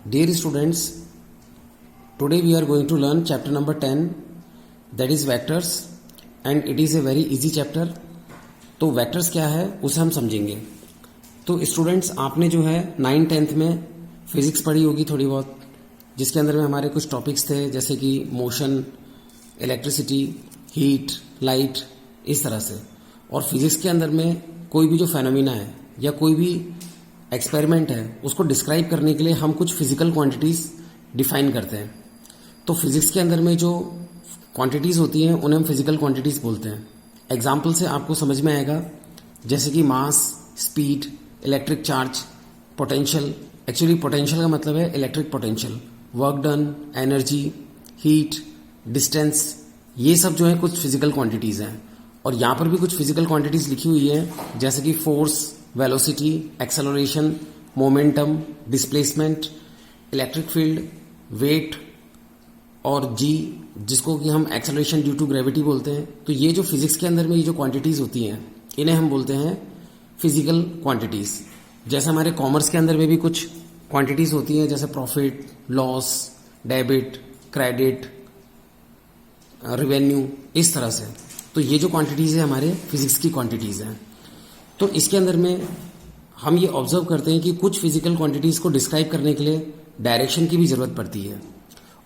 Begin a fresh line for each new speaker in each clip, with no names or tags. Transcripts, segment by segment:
Dear students, today we are going to learn chapter number 10, that is vectors, and it is a very easy chapter. तो vectors क्या है उसे हम समझेंगे. तो स्टूडेंट्स, आपने जो है 9th-10th में फिजिक्स पढ़ी होगी थोड़ी बहुत, जिसके अंदर में हमारे कुछ टॉपिक्स थे जैसे कि मोशन, इलेक्ट्रिसिटी, हीट, लाइट, इस तरह से. और फिजिक्स के अंदर में कोई भी जो फेनोमिना है या कोई भी एक्सपेरिमेंट है उसको डिस्क्राइब करने के लिए हम कुछ फिजिकल क्वांटिटीज डिफाइन करते हैं. तो फिजिक्स के अंदर में जो क्वांटिटीज होती हैं उन्हें हम फिजिकल क्वांटिटीज बोलते हैं. एग्जाम्पल से आपको समझ में आएगा, जैसे कि mass, speed, electric charge, potential. Actually potential का मतलब है electric potential, work done, energy, heat, distance. ये सब जो है कुछ फिजिकल क्वांटिटीज हैं. और यहाँ पर भी कुछ फिजिकल क्वांटिटीज लिखी हुई है, जैसे कि force, velocity, acceleration, momentum, displacement, electric field, weight और जी, जिसको कि हम एक्सेलरेशन ड्यू टू ग्रेविटी बोलते हैं. तो ये जो फिजिक्स के अंदर में ये जो क्वांटिटीज होती हैं इन्हें हम बोलते हैं फिजिकल क्वांटिटीज. जैसे हमारे कॉमर्स के अंदर में भी कुछ क्वांटिटीज होती हैं, जैसे profit, loss, debit, credit, revenue, इस तरह से. तो ये जो क्वांटिटीज है हमारे फिजिक्स की क्वांटिटीज हैं. तो इसके अंदर में हम ये ऑब्जर्व करते हैं कि कुछ फिजिकल क्वांटिटीज को डिस्क्राइब करने के लिए डायरेक्शन की भी जरूरत पड़ती है,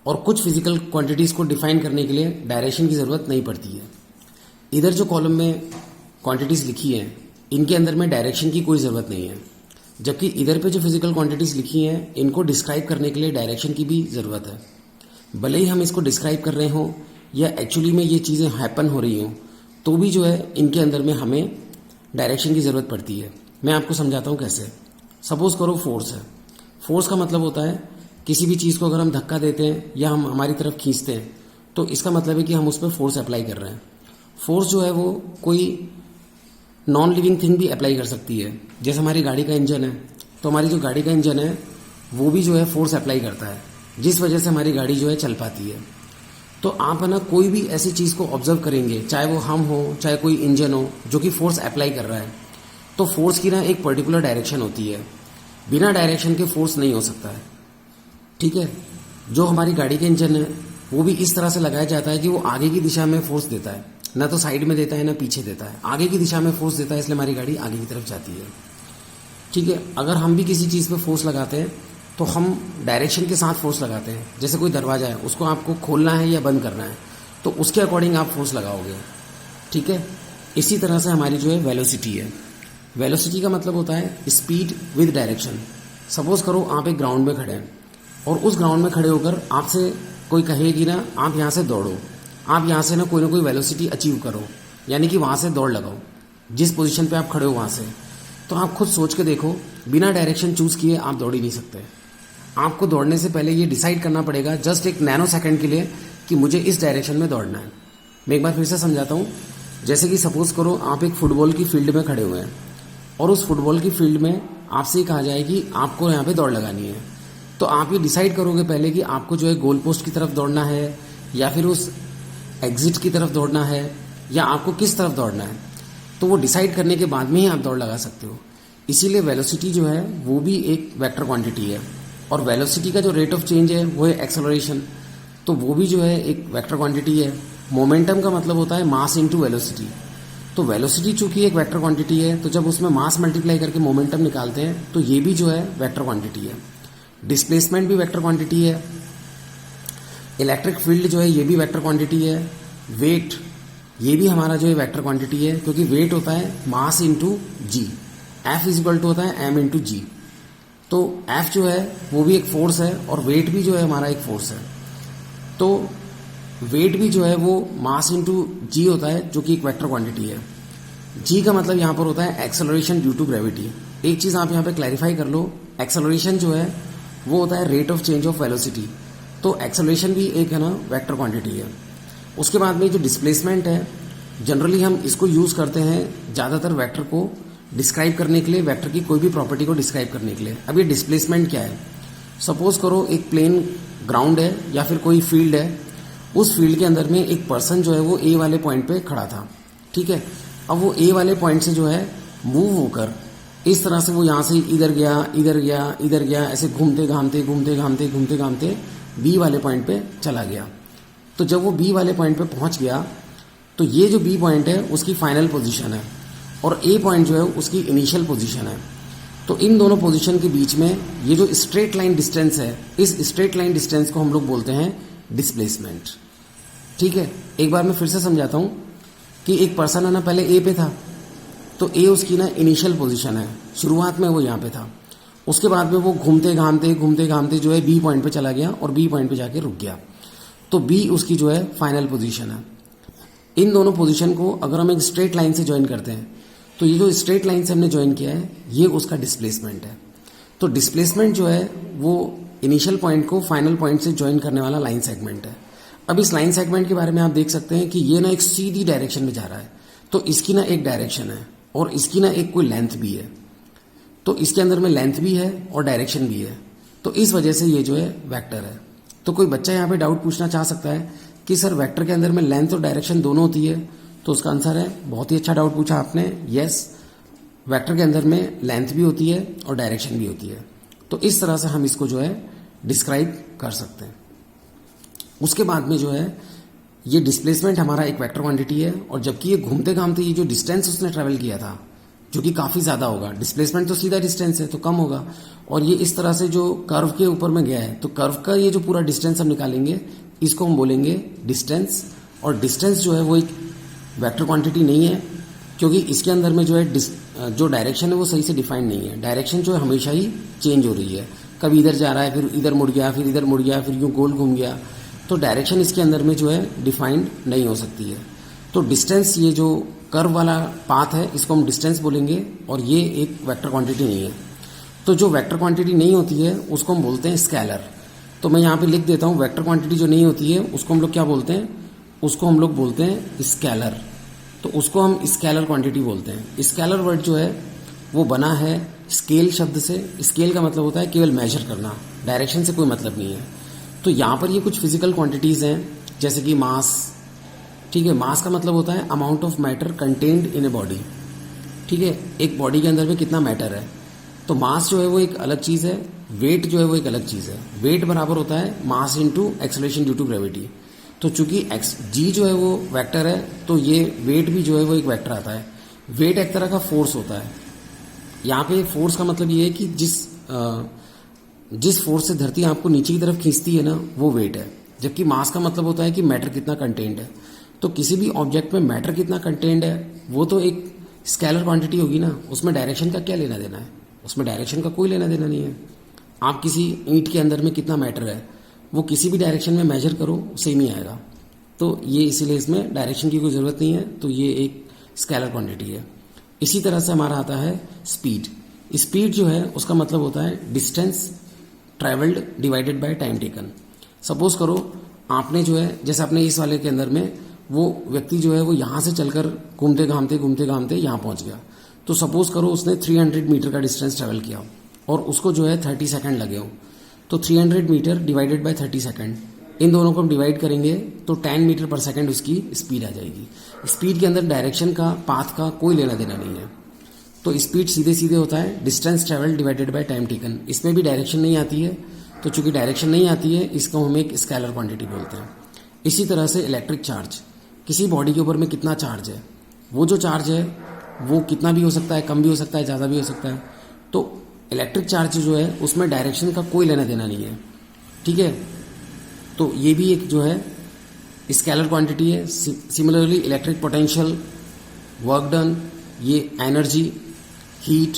और कुछ फिजिकल क्वांटिटीज को डिफाइन करने के लिए डायरेक्शन की जरूरत नहीं पड़ती है. इधर जो कॉलम में क्वांटिटीज लिखी हैं इनके अंदर में डायरेक्शन की कोई जरूरत नहीं है, जबकि इधर पे जो फिजिकल क्वांटिटीज लिखी हैं इनको डिस्क्राइब करने के लिए डायरेक्शन की भी जरूरत है. भले ही हम इसको डिस्क्राइब कर रहे हों या एक्चुअली में ये चीजें हैपन हो रही हों, तो भी जो है इनके अंदर में हमें डायरेक्शन की जरूरत पड़ती है. मैं आपको समझाता हूं कैसे. सपोज करो फोर्स है. फोर्स का मतलब होता है किसी भी चीज को अगर हम धक्का देते हैं या हम हमारी तरफ खींचते हैं तो इसका मतलब है कि हम उस पर फोर्स अप्लाई कर रहे हैं. फोर्स जो है वो कोई नॉन लिविंग थिंग भी अप्लाई कर सकती है. जैसे हमारी गाड़ी का इंजन है, तो हमारी जो गाड़ी का इंजन है वो भी जो है फोर्स अप्लाई करता है, जिस वजह से हमारी गाड़ी जो है चल पाती है. तो आप है ना कोई भी ऐसी चीज को ऑब्जर्व करेंगे, चाहे वो हम हो चाहे कोई इंजन हो जो कि फोर्स अप्लाई कर रहा है, तो फोर्स की ना एक पर्टिकुलर डायरेक्शन होती है. बिना डायरेक्शन के फोर्स नहीं हो सकता है. ठीक है. जो हमारी गाड़ी का इंजन है वो भी इस तरह से लगाया जाता है कि वो आगे की दिशा में फोर्स देता है, ना तो साइड में देता है ना पीछे देता है. आगे की दिशा में फोर्स देता है, इसलिए हमारी गाड़ी आगे की तरफ जाती है. ठीक है. अगर हम भी किसी चीज पे फोर्स लगाते हैं तो हम डायरेक्शन के साथ फोर्स लगाते हैं. जैसे कोई दरवाजा है, उसको आपको खोलना है या बंद करना है, तो उसके अकॉर्डिंग आप फोर्स लगाओगे. ठीक है. इसी तरह से हमारी जो है वेलोसिटी है. वेलोसिटी का मतलब होता है स्पीड विद डायरेक्शन. सपोज करो आप एक ग्राउंड में खड़े हैं और उस ग्राउंड में खड़े होकर आपसे कोई कहेगी ना आप यहां से दौड़ो, आप यहां से ना कोई वेलोसिटी अचीव करो, यानी कि वहां से दौड़ लगाओ जिस पोजीशन पे आप खड़े हो वहां से. तो आप खुद सोच के देखो, बिना डायरेक्शन चूज किए आप दौड़ ही नहीं सकते. आपको दौड़ने से पहले ये डिसाइड करना पड़ेगा जस्ट एक नैनो सेकंड के लिए कि मुझे इस डायरेक्शन में दौड़ना है. मैं एक बार फिर से समझाता हूं. जैसे कि सपोज करो आप एक फुटबॉल की फील्ड में खड़े हुए हैं और उस फुटबॉल की फील्ड में आपसे कहा जाए कि आपको यहाँ पे दौड़ लगानी है. तो आप ये डिसाइड करोगे पहले कि आपको जो है गोल पोस्ट की तरफ दौड़ना है या फिर उस एग्जिट की तरफ दौड़ना है या आपको किस तरफ दौड़ना है. तो वो डिसाइड करने के बाद में ही आप दौड़ लगा सकते हो. इसीलिए वेलोसिटी जो है वो भी एक वेक्टर क्वांटिटी है, और वेलोसिटी का जो रेट ऑफ चेंज है वो है एक्सेलरेशन, तो वो भी जो है एक वेक्टर क्वांटिटी है. मोमेंटम का मतलब होता है मास इनटू वेलोसिटी. तो वेलोसिटी चूंकि एक वेक्टर क्वांटिटी है, तो जब उसमें मास मल्टीप्लाई करके मोमेंटम निकालते हैं तो ये भी जो है वेक्टर क्वांटिटी है. डिस्प्लेसमेंट भी वेक्टर क्वांटिटी है. इलेक्ट्रिक फील्ड जो है ये भी वेक्टर क्वांटिटी है. वेट, ये भी हमारा जो है वेक्टर क्वांटिटी है, क्योंकि वेट होता है mass into G. F is equal to होता है एम इंटू जी. तो एफ जो है वो भी एक फोर्स है और वेट भी जो है हमारा एक फोर्स है. तो वेट भी जो है वो मास इंटू जी होता है, जो कि एक वेक्टर क्वांटिटी है. जी का मतलब यहां पर होता है एक्सेलरेशन ड्यू टू ग्रेविटी. एक चीज आप यहां पे क्लैरिफाई कर लो, एक्सेलरेशन जो है वो होता है rate of change of velocity. तो एक्सेलरेशन भी एक है ना वेक्टर क्वांटिटी है. उसके बाद में जो डिस्प्लेसमेंट है, जनरली हम इसको यूज करते हैं ज्यादातर वेक्टर को डिस्क्राइब करने के लिए, वेक्टर की कोई भी प्रॉपर्टी को डिस्क्राइब करने के लिए. अब ये डिस्प्लेसमेंट क्या है. सपोज करो एक प्लेन ग्राउंड है या फिर कोई फील्ड है. उस फील्ड के अंदर में एक पर्सन जो है वो ए वाले पॉइंट पे खड़ा था. ठीक है. अब वो ए वाले पॉइंट से जो है मूव होकर इस तरह से वो यहाँ से इधर गया इधर गया इधर गया, ऐसे घूमते घामते घूमते घामते घूमते घामते बी वाले पॉइंट पे चला गया। तो जब वो बी वाले पॉइंट पे पहुंच गया तो ये जो बी पॉइंट है उसकी फाइनल पोजीशन है और ए पॉइंट जो है उसकी इनिशियल पोजीशन है। तो इन दोनों पोजीशन के बीच में ये जो स्ट्रेट लाइन डिस्टेंस है, इस स्ट्रेट लाइन डिस्टेंस को हम लोग बोलते हैं डिस्प्लेसमेंट। ठीक है, एक बार मैं फिर से समझाता हूँ कि एक पर्सन है ना, पहले ए पे था, तो ए उसकी ना इनिशियल पोजीशन है, शुरुआत में वो यहाँ पे था। उसके बाद में वो घूमते घामते जो है बी पॉइंट पे चला गया और बी पॉइंट पे जाके रुक गया। तो बी उसकी जो है फाइनल पोजीशन है। इन दोनों पोजीशन को अगर हम एक स्ट्रेट लाइन से ज्वाइन करते हैं तो ये जो स्ट्रेट लाइन से हमने ज्वाइन किया है ये उसका डिस्प्लेसमेंट है। तो डिस्प्लेसमेंट जो है वो इनिशियल पॉइंट को फाइनल पॉइंट से ज्वाइन करने वाला लाइन सेगमेंट है। अब इस लाइन सेगमेंट के बारे में आप देख सकते हैं कि ये ना एक सीधी डायरेक्शन में जा रहा है, तो इसकी ना एक डायरेक्शन है और इसकी ना एक कोई लेंथ भी है। तो इसके अंदर में लेंथ भी है और डायरेक्शन भी है, तो इस वजह से ये जो है वेक्टर है। तो कोई बच्चा यहाँ पे डाउट पूछना चाह सकता है कि सर वेक्टर के अंदर में लेंथ और डायरेक्शन दोनों होती है, तो उसका आंसर है, बहुत ही अच्छा डाउट पूछा आपने, यस, वेक्टर के अंदर में लेंथ भी होती है और डायरेक्शन भी होती है। तो इस तरह से हम इसको जो है डिस्क्राइब कर सकते हैं। उसके बाद में जो है ये डिस्प्लेसमेंट हमारा एक वेक्टर क्वांटिटी है, और जबकि ये घूमते घामते ये जो डिस्टेंस उसने ट्रेवल किया था जो कि काफ़ी ज़्यादा होगा, डिस्प्लेसमेंट तो सीधा डिस्टेंस है तो कम होगा, और ये इस तरह से जो कर्व के ऊपर में गया है, तो कर्व का ये जो पूरा डिस्टेंस हम निकालेंगे इसको हम बोलेंगे डिस्टेंस। और डिस्टेंस जो है वो एक वेक्टर क्वांटिटी नहीं है, क्योंकि इसके अंदर में जो है जो डायरेक्शन है वो सही से डिफाइंड नहीं है। डायरेक्शन जो है हमेशा ही चेंज हो रही है, कभी इधर जा रहा है, फिर इधर मुड़ गया, फिर इधर मुड़ गया, फिर यूँ गोल घूम गया। तो डायरेक्शन इसके अंदर में जो है डिफाइंड नहीं हो सकती है। तो डिस्टेंस, ये जो कर्व वाला पाथ है इसको हम डिस्टेंस बोलेंगे, और ये एक वेक्टर क्वांटिटी नहीं है। तो जो वेक्टर क्वांटिटी नहीं होती है उसको हम बोलते हैं स्केलर। तो मैं यहाँ पे लिख देता हूँ, वेक्टर क्वांटिटी जो नहीं होती है उसको हम लोग क्या बोलते हैं, उसको हम लोग बोलते हैं स्केलर। तो उसको हम स्केलर क्वांटिटी बोलते हैं। स्केलर वर्ड जो है वो बना है स्केल शब्द से। स्केल का मतलब होता है केवल मेजर करना, डायरेक्शन से कोई मतलब नहीं है। तो यहाँ पर ये कुछ फिजिकल क्वांटिटीज़ हैं, जैसे कि मास। ठीक है, मास का मतलब होता है amount of matter contained in a body. ठीक है, एक बॉडी के अंदर में कितना मैटर है। तो मास जो है वो एक अलग चीज़ है, वेट जो है वो एक अलग चीज़ है। वेट बराबर होता है mass into acceleration due to gravity. तो चूंकि जी जो है वो वेक्टर है, तो ये वेट भी जो है वो एक वेक्टर आता है। वेट एक तरह का फोर्स होता है। यहाँ पे फोर्स का मतलब ये है कि जिस फोर्स से धरती आपको नीचे की तरफ खींचती है ना, वो वेट है। जबकि मास का मतलब होता है कि मैटर कितना कंटेंट है। तो किसी भी ऑब्जेक्ट में मैटर कितना कंटेंट है वो तो एक स्केलर क्वांटिटी होगी ना, उसमें डायरेक्शन का क्या लेना देना है, उसमें डायरेक्शन का कोई लेना देना नहीं है। आप किसी ईंट के अंदर में कितना मैटर है वो किसी भी डायरेक्शन में मेजर करो सेम ही आएगा। तो ये इसीलिए इसमें डायरेक्शन की कोई ज़रूरत नहीं है, तो ये एक स्केलर क्वांटिटी है। इसी तरह से हमारा आता है स्पीड। स्पीड जो है उसका मतलब होता है distance travelled divided by time taken. Suppose करो आपने जो है, जैसे आपने इस वाले के अंदर में वो व्यक्ति जो है वो यहाँ से चलकर घूमते घामते यहाँ पहुँच गया। तो सपोज करो उसने 300 मीटर का डिस्टेंस ट्रैवल किया और उसको जो है 30 सेकंड लगे हो। तो 300 मीटर डिवाइडेड बाय 30 सेकंड, इन दोनों को हम डिवाइड करेंगे तो 10 मीटर पर सेकंड उसकी स्पीड आ जाएगी। स्पीड के अंदर डायरेक्शन का, पाथ का कोई लेना देना नहीं है। तो स्पीड सीधे सीधे होता है distance travel divided by time taken. इसमें भी डायरेक्शन नहीं आती है, तो चूंकि डायरेक्शन नहीं आती है इसको हम एक स्केलर क्वांटिटी बोलते हैं। इसी तरह से इलेक्ट्रिक चार्ज, किसी बॉडी के ऊपर में कितना चार्ज है, वो जो चार्ज है वो कितना भी हो सकता है, कम भी हो सकता है, ज़्यादा भी हो सकता है। तो इलेक्ट्रिक चार्ज जो है उसमें डायरेक्शन का कोई लेना देना नहीं है। ठीक है, तो ये भी एक जो है स्केलर क्वांटिटी है। Similarly electric potential, work done, ये एनर्जी, हीट,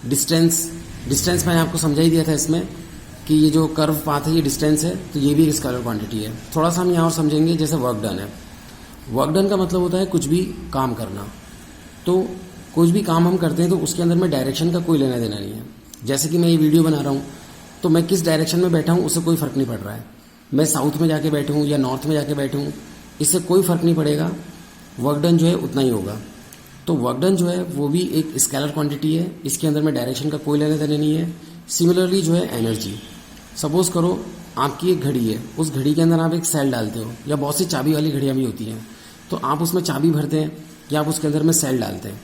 डिस्टेंस मैंने आपको समझा ही दिया था इसमें कि ये जो कर्व पाथ है ये डिस्टेंस है, तो ये भी एक स्केलर क्वांटिटी है। थोड़ा सा हम यहाँ और समझेंगे, जैसे वर्क डन है। वर्क डन का मतलब होता है कुछ भी काम करना। तो कुछ भी काम हम करते हैं तो उसके अंदर में डायरेक्शन का कोई लेना देना नहीं है। जैसे कि मैं ये वीडियो बना रहा हूँ तो मैं किस डायरेक्शन में बैठा हूँ उससे कोई फ़र्क नहीं पड़ रहा है। मैं साउथ में जाके बैठूँ या नॉर्थ में जाके बैठूँ, इससे कोई फ़र्क नहीं पड़ेगा, वर्क डन जो है उतना ही होगा। तो वर्क डन जो है वो भी एक स्केलर क्वांटिटी है, इसके अंदर में डायरेक्शन का कोई लेना देना नहीं है। सिमिलरली जो है एनर्जी, सपोज करो आपकी एक घड़ी है, उस घड़ी के अंदर आप एक सेल डालते हो, या बहुत सी चाबी वाली घड़ियाँ भी होती हैं, तो आप उसमें चाबी भरते हैं या आप उसके अंदर में सेल डालते हैं।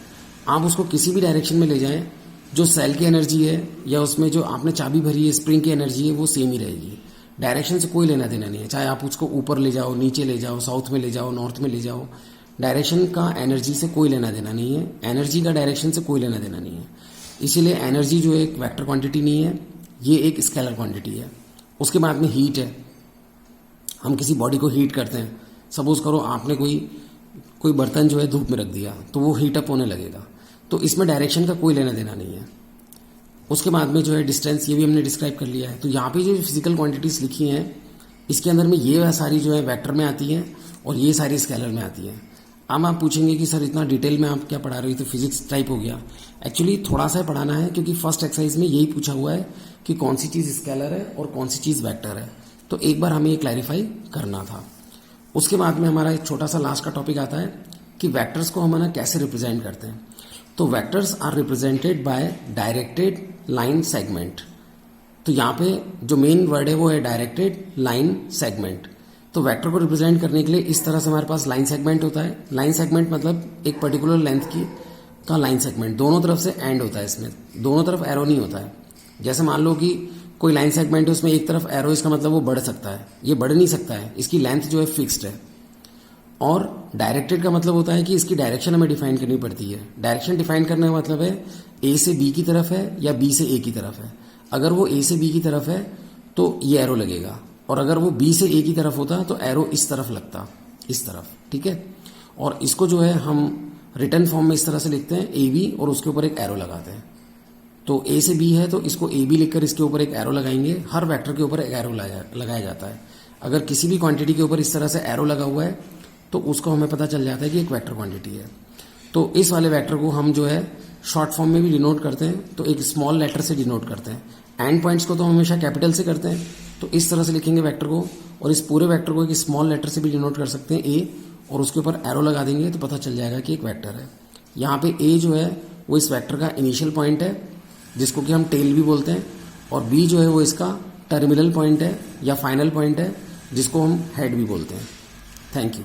आप उसको किसी भी डायरेक्शन में ले जाएं, जो सेल की एनर्जी है या उसमें जो आपने चाबी भरी है स्प्रिंग की एनर्जी है वो सेम ही रहेगी। डायरेक्शन से कोई लेना देना नहीं है, चाहे आप उसको ऊपर ले जाओ, नीचे ले जाओ, साउथ में ले जाओ, नॉर्थ में ले जाओ, डायरेक्शन का एनर्जी से कोई लेना देना नहीं है, एनर्जी का डायरेक्शन से कोई लेना देना नहीं है। इसीलिए एनर्जी जो एक वेक्टर क्वांटिटी नहीं है, ये एक स्केलर क्वांटिटी है। उसके बाद में हीट है, हम किसी बॉडी को हीट करते हैं, सपोज करो आपने कोई बर्तन जो है धूप में रख दिया तो वो हीट अप होने लगेगा, तो इसमें डायरेक्शन का कोई लेना देना नहीं है। उसके बाद में जो है डिस्टेंस, ये भी हमने डिस्क्राइब कर लिया है। तो यहाँ पे जो फिजिकल क्वांटिटीज लिखी हैं इसके अंदर में ये सारी जो है वेक्टर में आती हैं और ये सारी स्केलर में आती हैं। अब आप पूछेंगे कि सर इतना डिटेल में आप क्या पढ़ा रहे हो, तो फिजिक्स टाइप हो गया। एक्चुअली थोड़ा सा पढ़ाना है क्योंकि फर्स्ट एक्सरसाइज में यही पूछा हुआ है कि कौन सी चीज़ स्केलर है और कौन सी चीज़ वेक्टर है, तो एक बार हमें ये क्लैरिफाई करना था। उसके बाद में हमारा एक छोटा सा लास्ट का टॉपिक आता है कि वेक्टर्स को हम ना कैसे रिप्रेजेंट करते हैं। तो vectors are represented by directed line segment. तो यहाँ पे जो मेन वर्ड है वो है डायरेक्टेड लाइन सेगमेंट। तो वेक्टर को रिप्रेजेंट करने के लिए इस तरह से हमारे पास लाइन सेगमेंट होता है। लाइन सेगमेंट मतलब एक पर्टिकुलर लेंथ का लाइन सेगमेंट, दोनों तरफ से एंड होता है, इसमें दोनों तरफ एरो नहीं होता है। जैसे मान लो कि कोई लाइन सेगमेंट है उसमें एक तरफ एरो, इसका मतलब वो बढ़ सकता है, ये बढ़ नहीं सकता है, इसकी लेंथ जो है फिक्स्ड है। और डायरेक्टेड का मतलब होता है कि इसकी डायरेक्शन हमें डिफाइन करनी पड़ती है। डायरेक्शन डिफाइन करने का मतलब है ए से बी की तरफ है या बी से ए की तरफ है। अगर वो ए से बी की तरफ है तो ये एरो लगेगा, और अगर वो बी से ए की तरफ होता तो एरो इस तरफ लगता, इस तरफ, ठीक है। और इसको जो है हम रिटर्न फॉर्म में इस तरह से लिखते हैं ए बी, और उसके ऊपर एक एरो लगाते हैं। तो ए से बी है तो इसको ए बी लिखकर इसके ऊपर एक एरो लगाएंगे। हर वेक्टर के ऊपर एक एरो लगाया जाता है। अगर किसी भी क्वांटिटी के ऊपर इस तरह से एरो लगा हुआ है तो उसको हमें पता चल जाता है कि एक वेक्टर क्वांटिटी है। तो इस वाले वेक्टर को हम जो है शॉर्ट फॉर्म में भी डिनोट करते हैं, तो एक स्मॉल लेटर से डिनोट करते हैं। एंड पॉइंट्स को तो हमेशा कैपिटल से करते हैं, तो इस तरह से लिखेंगे वेक्टर को। और इस पूरे वेक्टर को एक स्मॉल लेटर से भी डिनोट कर सकते हैं, ए, और उसके ऊपर एरो लगा देंगे तो पता चल जाएगा कि एक वेक्टर है। यहाँ पे ए जो है वो इस वेक्टर का इनिशियल पॉइंट है जिसको कि हम टेल भी बोलते हैं, और बी जो है वो इसका टर्मिनल पॉइंट है या फाइनल पॉइंट है जिसको हम हेड भी बोलते हैं। Thank you.